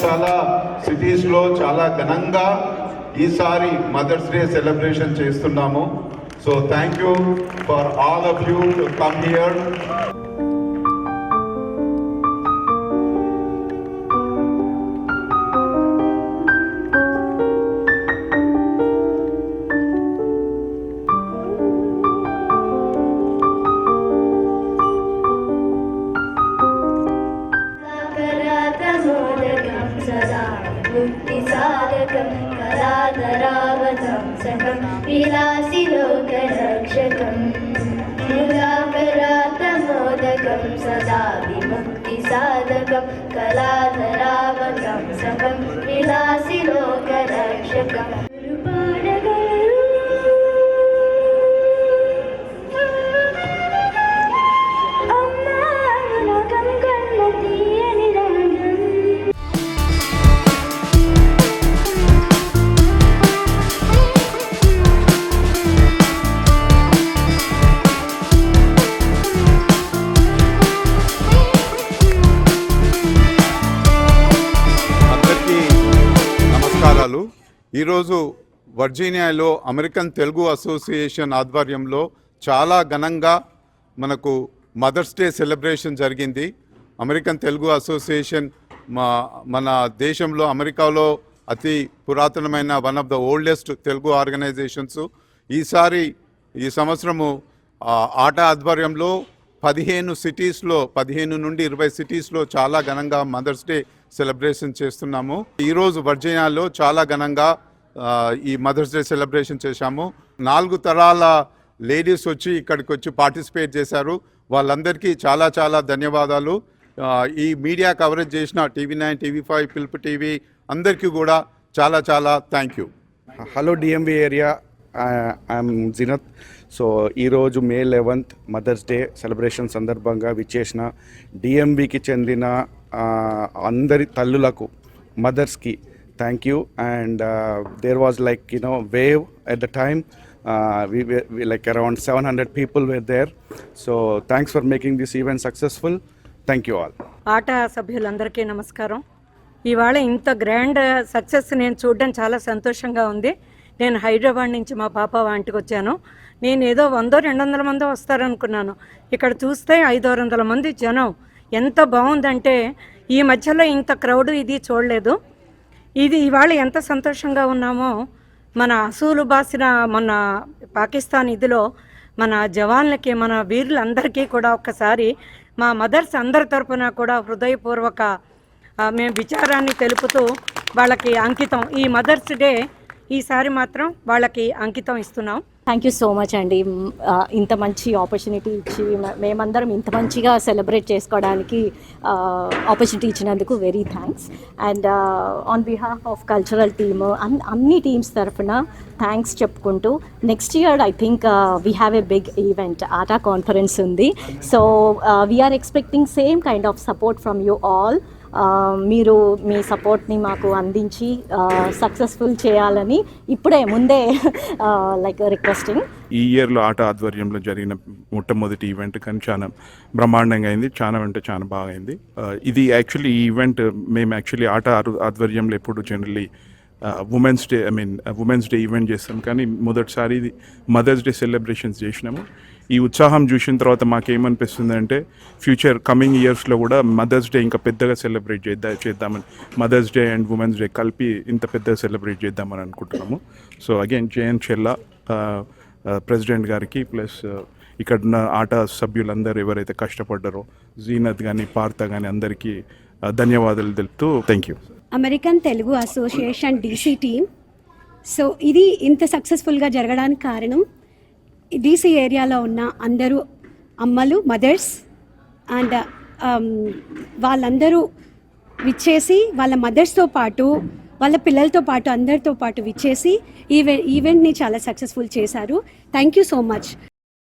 చాలా సిటీస్లో చాలా ఘనంగా ఈసారి మదర్స్ డే సెలబ్రేషన్ చేస్తున్నాము. So thank you for all of you to come here. मुक्तिसाधकं कलाधरावतं सकं विलासिलोकरक्षकं मुदाकरातमोदकं सदा विमुक्तिसाधकं कलाधरावतं सकं विलासिलोकरक्षकं ఈరోజు వర్జీనియాలో అమెరికన్ తెలుగు అసోసియేషన్ ఆధ్వర్యంలో చాలా ఘనంగా మనకు మదర్స్ డే సెలబ్రేషన్ జరిగింది. అమెరికన్ తెలుగు అసోసియేషన్ మన దేశంలో అమెరికాలో అతి పురాతనమైన one of the oldest Telugu organizations. ఈ సంవత్సరము ఆట ఆధ్వర్యంలో 15 నుండి 20 సిటీస్లో చాలా ఘనంగా మదర్స్ డే సెలబ్రేషన్ చేస్తున్నాము. ఈరోజు వర్జీనియాలో చాలా ఘనంగా ఈ మదర్స్ డే సెలబ్రేషన్ చేశాము. 4 తరాల లేడీస్ ఇక్కడికి వచ్చి పార్టిసిపేట్ చేశారు. వాళ్ళందరికీ చాలా చాలా ధన్యవాదాలు. ఈ మీడియా కవరేజ్ చేసిన TV9, TV5, పిలుపు టీవీ అందరికీ కూడా చాలా చాలా thank you. Hello DMV area, I'm Zeenat. So ఈరోజు May 11th Mother's day celebration సందర్భంగా విచ్చేసిన డిఎంవికి చెందిన అందరి తల్లులకు, మదర్స్కి thank you. And there was wave at the time. we like around 700 people were there. So thanks for making this event successful. Thank you all. ఆట సభ్యులందరికీ నమస్కారం. ఇవాళ ఇంత గ్రాండ్ సక్సెస్ నేను చూడడం చాలా సంతోషంగా ఉంది. నేను హైదరాబాద్ నుంచి మా పాప వాంటికి వచ్చాను. నేను ఏదో 100-200 మంది వస్తారనుకున్నాను. ఇక్కడ చూస్తే 500 మంది జనం. ఎంత బాగుందంటే ఈ మధ్యలో ఇంత క్రౌడ్ ఇది చూడలేదు. ఇది ఇవాళ ఎంత సంతోషంగా ఉన్నామో. మన అసూలు బాసిన మన పాకిస్తాన్ ఇదిలో మన జవాన్లకి, మన వీరులందరికీ కూడా ఒక్కసారి మా మదర్స్ అందరి తరపున కూడా హృదయపూర్వక మేము విచారాన్ని తెలుపుతూ వాళ్ళకి అంకితం, ఈ మదర్స్ డే ఈసారి మాత్రం వాళ్ళకి అంకితం ఇస్తున్నాం. థ్యాంక్ యూ సో మచ్ అండి. ఇంత మంచి ఆపర్చునిటీ ఇచ్చి మేమందరం ఇంత మంచిగా సెలబ్రేట్ చేసుకోవడానికి ఆపర్చునిటీ ఇచ్చినందుకు very thanks. And on behalf of cultural team అన్ని టీమ్స్ తరఫున థ్యాంక్స్ చెప్పుకుంటూ, next year I think we have a big event, ATA conference ఉంది. So we're expecting same kind of support from you all. మీరు మీ సపోర్ట్ని మాకు అందించి successful చేయాలని ఇప్పుడే ముందే రిక్వెస్టింగ్. ఈ ఇయర్లో ఆట ఆధ్వర్యంలో జరిగిన మొట్టమొదటి ఈవెంట్ కానీ చాలా బ్రహ్మాండంగా అయింది. చాలా అంటే చాలా బాగా అయింది. ఇది యాక్చువల్లీ ఈ ఈవెంట్ మేము యాక్చువల్లీ ఆట ఆధ్వర్యంలో ఎప్పుడు జనరల్లీ ఉమెన్స్ డే ఈవెంట్ చేస్తాం, కానీ మొదటిసారి ఇది మదర్స్ డే సెలబ్రేషన్స్ చేసినాము. ఈ ఉత్సాహం చూసిన తర్వాత మాకేమనిపిస్తుంది అంటే ఫ్యూచర్ కమింగ్ ఇయర్స్లో కూడా మదర్స్ డే ఇంకా పెద్దగా సెలబ్రేట్ చేద్దామని, mothers day and womens day కలిపి ఇంత పెద్దగా సెలబ్రేట్ చేద్దామని అనుకుంటున్నాము. So again Jayan Chella president గారికి, ప్లస్ ఇక్కడ ఆట సభ్యులందరూ ఎవరైతే కష్టపడ్డారో, జీనత్ కానీ పార్త కానీ అందరికీ ధన్యవాదాలు తెలుపుతూ thank you. American Telugu association DC team. So ఇది ఇంత సక్సెస్ఫుల్గా జరగడానికి కారణం DC ఏరియాలో ఉన్న అందరూ అమ్మలు, మదర్స్ అండ్ వాళ్ళందరూ విచ్చేసి వాళ్ళ మదర్స్తో పాటు వాళ్ళ పిల్లలతో పాటు అందరితో పాటు విచ్చేసి ఈవెంట్ని చాలా సక్సెస్ఫుల్ చేశారు. Thank you so much.